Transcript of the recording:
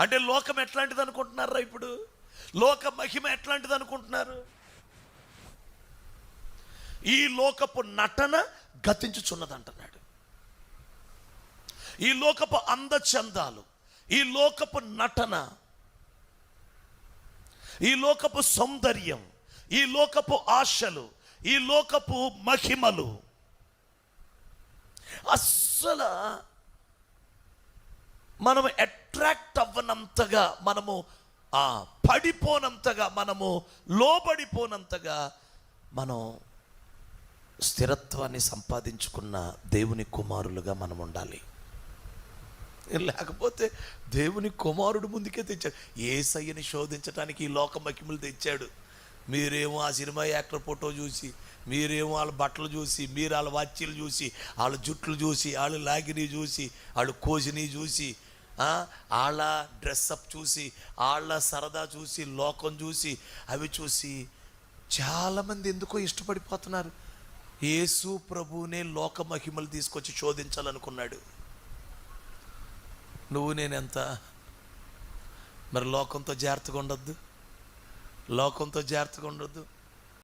అంటే లోకం ఎట్లాంటిది అనుకుంటున్నారా? ఇప్పుడు లోక మహిమ ఎట్లాంటిది అనుకుంటున్నారు? ఈ లోకపు నటన గతించుచున్నది అంటున్నాడు. ఈ లోకపు అందచందాలు, ఈ లోకపు నటన, ఈ లోకపు సౌందర్యం, ఈ లోకపు ఆశలు, ఈ లోకపు మహిమలు అస్సలు మనము అట్రాక్ట్ అవ్వనంతగా, మనము పడిపోనంతగా, మనము లోబడిపోనంతగా మనం స్థిరత్వాన్ని సంపాదించుకున్న దేవుని కుమారులుగా మనం ఉండాలి. లేకపోతే దేవుని కుమారుడు ముందుకే తెచ్చాడు. యేసయ్యని శోధించడానికి ఈ లోక మహిమలు తెచ్చాడు. మీరేమో ఆ సినిమా యాక్టర్ ఫోటో చూసి, మీరేమో వాళ్ళ బట్టలు చూసి, మీరు వాళ్ళ వాచీలు చూసి, వాళ్ళ జుట్లు చూసి, వాళ్ళు లాగిని చూసి, వాళ్ళు కోసిని చూసి, వాళ్ళ డ్రెస్అప్ చూసి, వాళ్ళ సరదా చూసి, లోకం చూసి, అవి చూసి చాలామంది ఎందుకో ఇష్టపడిపోతున్నారు. యేసు ప్రభువునే లోక మహిమలు తీసుకొచ్చి శోధించాలనుకున్నాడు. నువ్వు నేనెంత? మరి లోకంతో జాగ్రత్తగా ఉండొద్దు, లోకంతో జాగ్రత్తగా ఉండొద్దు.